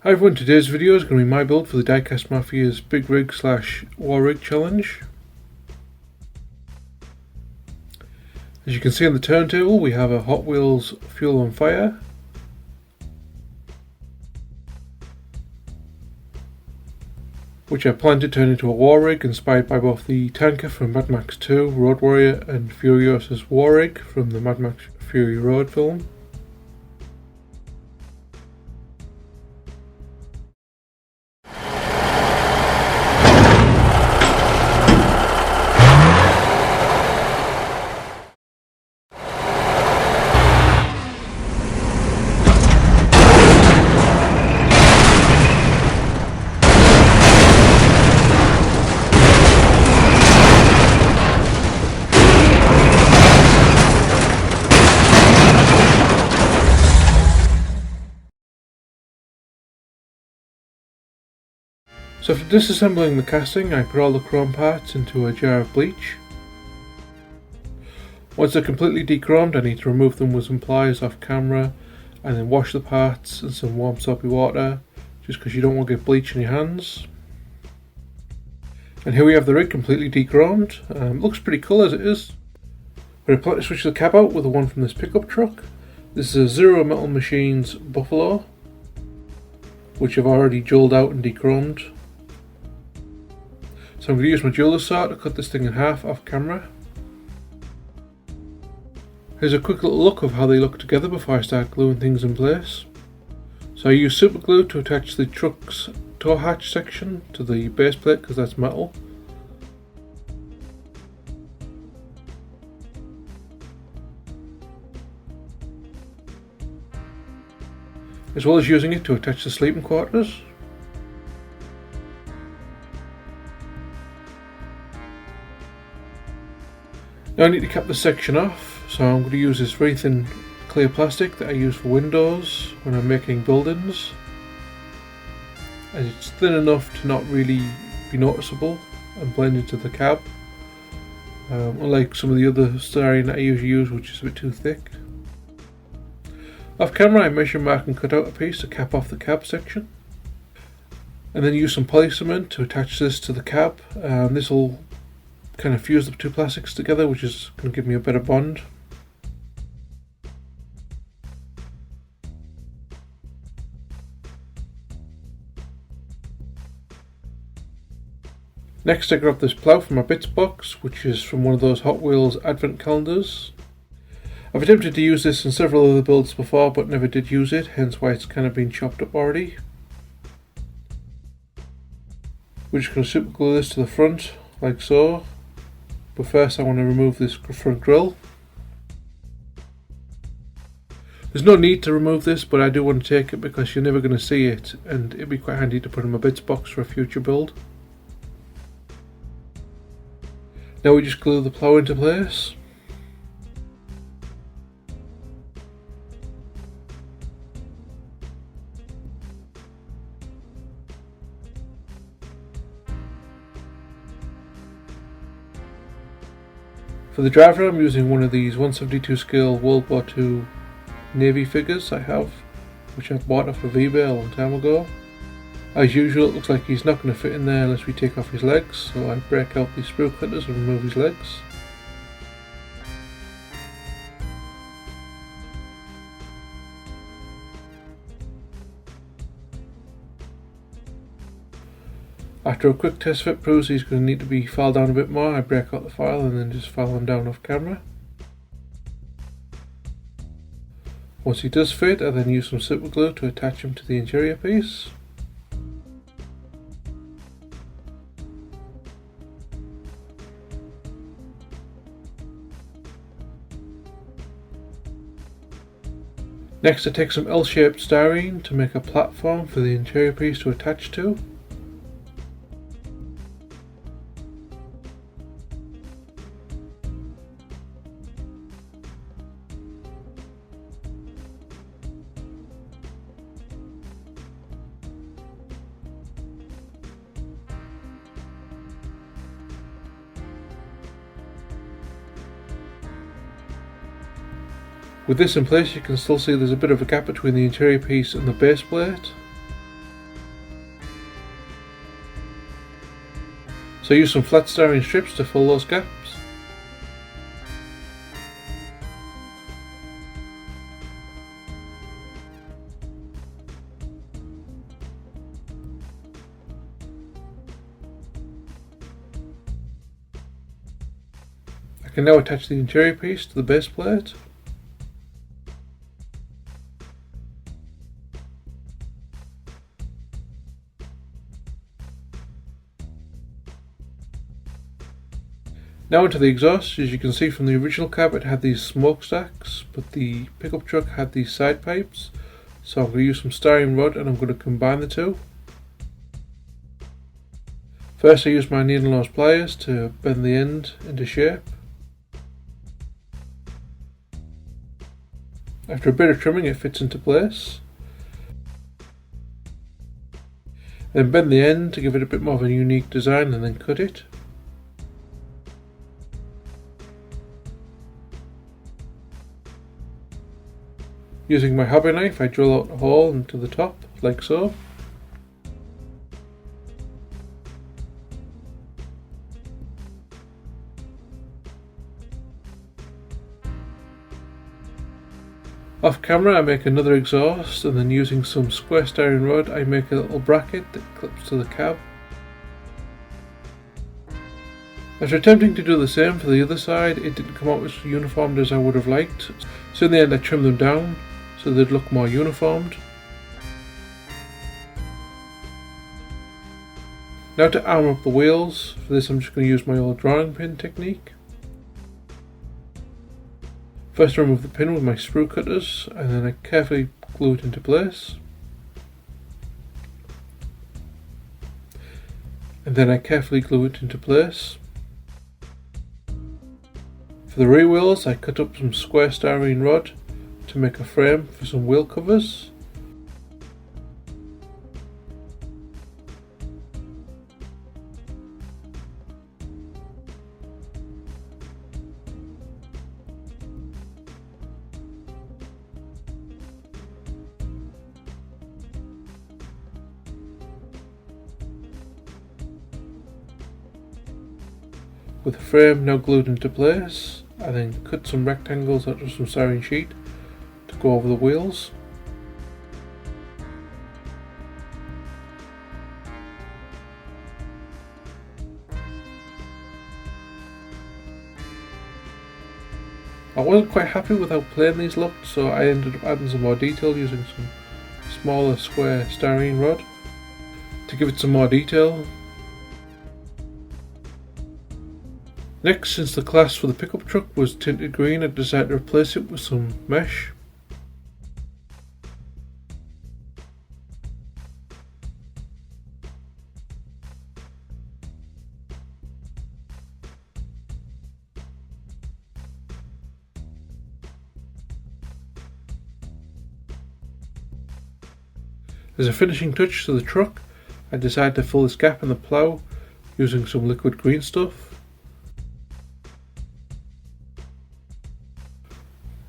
Hi everyone, today's video is going to be my build for the Diecast Mafia's Big Rig / War Rig challenge. As you can see on the turntable, we have a Hot Wheels Fuel on Fire, which I plan to turn into a war rig inspired by both the tanker from Mad Max 2, Road Warrior, and Furiosa's war rig from the Mad Max Fury Road film. So for disassembling the casting, I put all the chrome parts into a jar of bleach. Once they're completely dechromed, I need to remove them with some pliers off camera and then wash the parts in some warm soapy water, just because you don't want to get bleach in your hands. And here we have the rig completely dechromed. Looks pretty cool as it is. But I plan to switch the cab out with the one from this pickup truck. This is a Zuru Metal Machines Buffalo, which I've already jeweled out and dechromed. So I'm going to use my jeweler saw to cut this thing in half off camera. Here's a quick little look of how they look together before I start gluing things in place. So I use super glue to attach the truck's tow hatch section to the base plate because that's metal. As well as using it to attach the sleeping quarters. Now I need to cap this section off, so I'm going to use this very thin clear plastic that I use for windows when I'm making buildings. And it's thin enough to not really be noticeable and blend into the cab, unlike some of the other styrene that I usually use, which is a bit too thick. Off camera I measure, mark and cut out a piece to cap off the cab section, and then use some polycement to attach this to the cab. This will kind of fuse the two plastics together, which is going to give me a better bond. Next I grab this plough from my bits box, which is from one of those Hot Wheels advent calendars. I've attempted to use this in several other builds before but never did use it, hence why it's kind of been chopped up already. We're just going to super glue this to the front like so. But first I want to remove this front grille. There's no need to remove this, but I do want to take it because you're never going to see it, and it'd be quite handy to put in my bits box for a future build. Now we just glue the plough into place. For the driver I'm using one of these 172 scale World War II Navy figures I have, which I bought off of eBay a long time ago. As usual, it looks like he's not going to fit in there unless we take off his legs, so I break out the sprue cutters and remove his legs. After a quick test fit proves he's going to need to be filed down a bit more, I break out the file and then just file him down off camera. Once he does fit, I then use some super glue to attach him to the interior piece. Next I take some L-shaped styrene to make a platform for the interior piece to attach to. With this in place, you can still see there's a bit of a gap between the interior piece and the base plate. So I used some flat styrene strips to fill those gaps. I can now attach the interior piece to the base plate. Now into the exhaust. As you can see from the original cab, it had these smokestacks, but the pickup truck had these side pipes. So I'm going to use some styrene rod and I'm going to combine the two. First I use my needle nose pliers to bend the end into shape. After a bit of trimming it fits into place. Then bend the end to give it a bit more of a unique design and then cut it. Using my hobby knife I drill out a hole into the top like so. Off camera I make another exhaust, and then using some square styrene rod I make a little bracket that clips to the cab. After attempting to do the same for the other side, it didn't come out as uniformed as I would have liked, so in the end I trimmed them down so they'd look more uniformed. Now to armour up the wheels. For this I'm just going to use my old drawing pin technique. First I remove the pin with my sprue cutters and then I carefully glue it into place. And then I carefully glue it into place. For the rear wheels I cut up some square styrene rod to make a frame for some wheel covers. With the frame now glued into place, I then cut some rectangles out of some styrene sheet to go over the wheels. I wasn't quite happy with how plain these looked, so I ended up adding some more detail using some smaller square styrene rod to give it some more detail. Next, since the glass for the pickup truck was tinted green, I decided to replace it with some mesh. As a finishing touch to the truck, I decided to fill this gap in the plough using some liquid green stuff,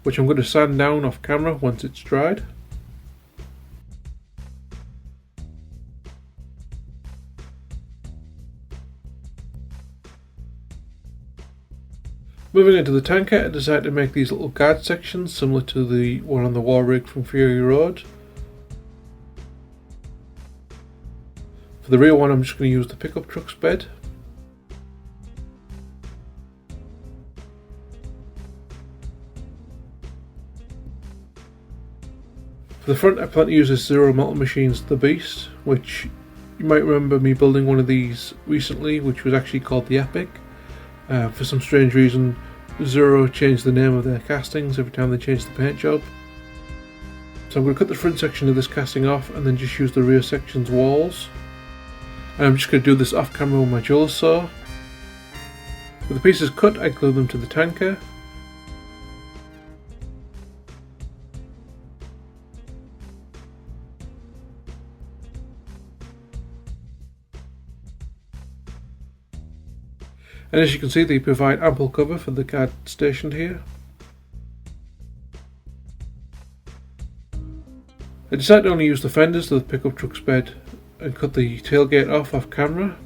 which I'm going to sand down off camera once it's dried. Moving into the tanker, I decided to make these little guard sections similar to the one on the war rig from Fury Road. For the rear one I'm just going to use the pickup truck's bed. For the front I plan to use this Zuru Metal Machines The Beast, which you might remember me building one of these recently, which was actually called the Epic. For some strange reason Zuru changed the name of their castings every time they changed the paint job. So I'm going to cut the front section of this casting off and then just use the rear section's walls. And I'm just going to do this off camera with my jeweler's saw. With the pieces cut I glue them to the tanker. And as you can see, they provide ample cover for the guard stationed here. I decided to only use the fenders of the pickup truck's bed and cut the tailgate off camera.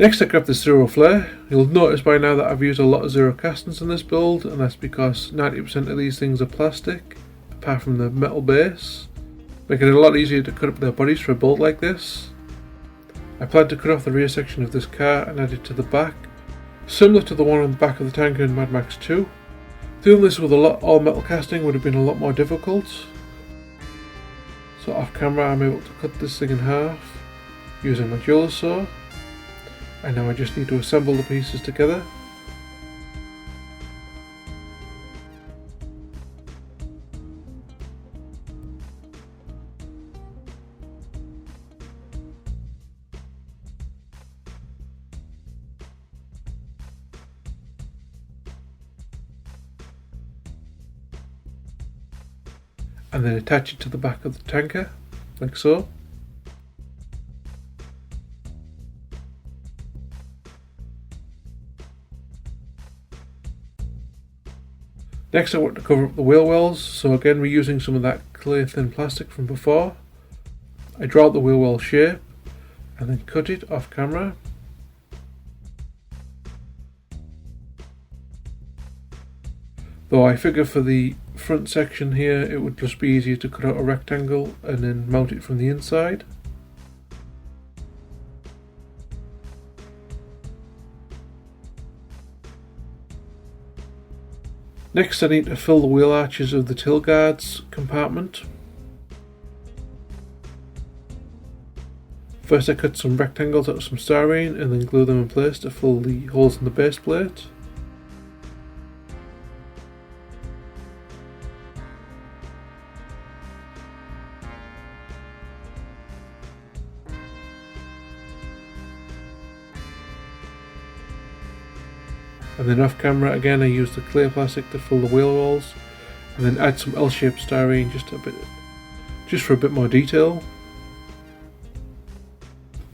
Next I grabbed the Zuru flare. You'll notice by now that I've used a lot of Zuru castings in this build, and that's because 90% of these things are plastic, apart from the metal base, making it a lot easier to cut up their bodies for a build like this. I plan to cut off the rear section of this car and add it to the back, similar to the one on the back of the tanker in Mad Max 2. Doing this with all metal casting would have been a lot more difficult. So off camera I'm able to cut this thing in half using my jeweler's saw. And now I just need to assemble the pieces together. And then attach it to the back of the tanker, like so. Next I want to cover up the wheel wells, so again reusing some of that clear thin plastic from before. I draw out the wheel well shape and then cut it off camera. Though I figure for the front section here it would just be easier to cut out a rectangle and then mount it from the inside. Next I need to fill the wheel arches of the tail guards compartment. First I cut some rectangles out of some styrene and then glue them in place to fill the holes in the base plate. And then off camera again I use the clear plastic to fill the wheel walls and then add some L-shaped styrene just for a bit more detail.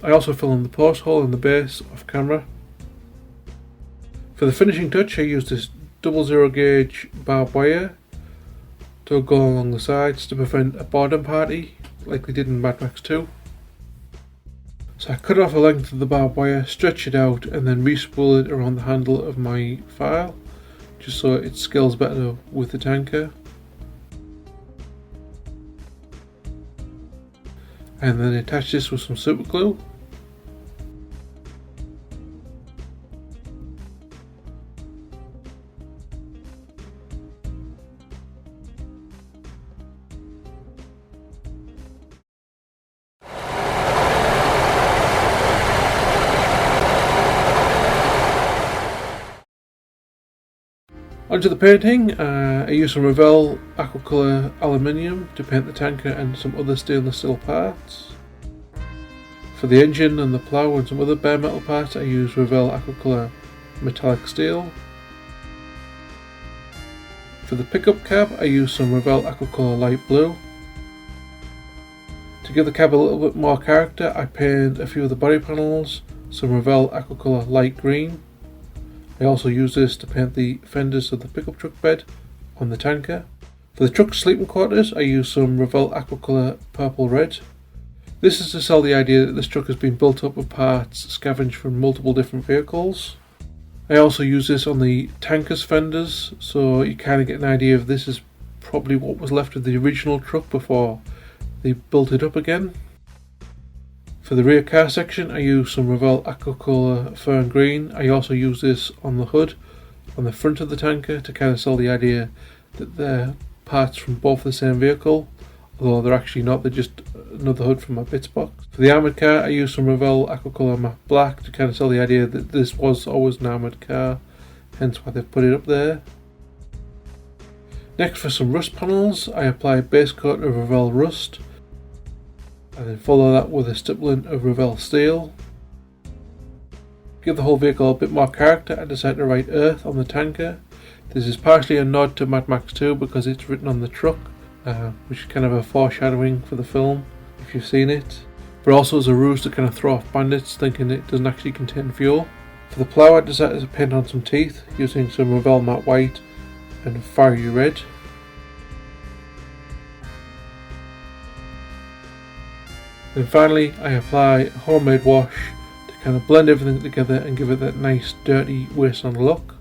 I also fill in the post hole in the base off camera. For the finishing touch I use this 00 gauge barbed wire to go along the sides to prevent a boredom party like they did in Mad Max 2. So I cut off the length of the barbed wire, stretch it out and then re-spool it around the handle of my file just so it scales better with the tanker. And then attach this with some super glue. Onto the painting, I use some Revell Aquacolor Aluminium to paint the tanker and some other stainless steel parts. For the engine and the plough and some other bare metal parts I use Revell Aquacolor Metallic Steel. For the pickup cab I use some Revell Aquacolor Light Blue. To give the cab a little bit more character I paint a few of the body panels some Revell Aquacolor Light Green. I also use this to paint the fenders of the pickup truck bed on the tanker. For the truck's sleeping quarters I use some Revell Aquacolor Purple Red. This is to sell the idea that this truck has been built up of parts scavenged from multiple different vehicles. I also use this on the tanker's fenders so you kind of get an idea of this is probably what was left of the original truck before they built it up again. For the rear car section I use some Revell Aquacolor Fern Green. I also use this on the hood on the front of the tanker to kind of sell the idea that they're parts from both the same vehicle, although they're actually not, they're just another hood from my bits box. For the armoured car I use some Revell Aquacolor Matte Black to kind of sell the idea that this was always an armoured car, hence why they've put it up there. Next for some rust panels I apply a base coat of Revell Rust and then follow that with a stippling of Revell Steel. Give the whole vehicle a bit more character, I decided to write Earth on the tanker. This is partially a nod to Mad Max 2 because it's written on the truck, which is kind of a foreshadowing for the film if you've seen it, but also as a ruse to kind of throw off bandits thinking it doesn't actually contain fuel. For the plough I decided to paint on some teeth using some Revell Matte White and Fiery Red. Then finally I apply a homemade wash to kind of blend everything together and give it that nice dirty wasteland look.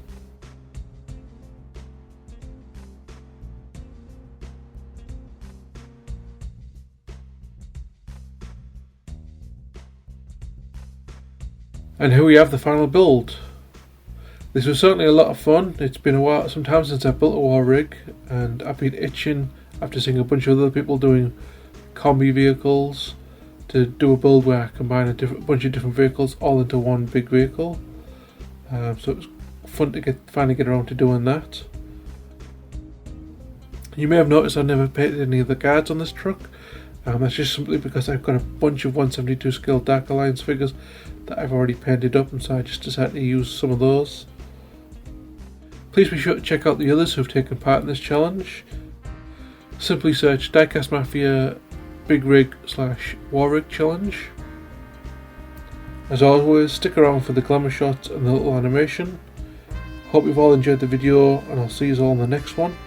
And here we have the final build. This was certainly a lot of fun. It's been a while, some time since I built a war rig, and I've been itching after seeing a bunch of other people doing combi vehicles to do a build where I combine a bunch of different vehicles all into one big vehicle. So it was fun to finally get around to doing that. You may have noticed I never painted any of the guards on this truck. That's just simply because I've got a bunch of 172 scale Dark Alliance figures that I've already painted up, and so I just decided to use some of those. Please be sure to check out the others who have taken part in this challenge. Simply search Diecast Mafia Big Rig / War Rig Challenge. As always, stick around for the glamour shots and the little animation. Hope you've all enjoyed the video, and I'll see you all in the next one.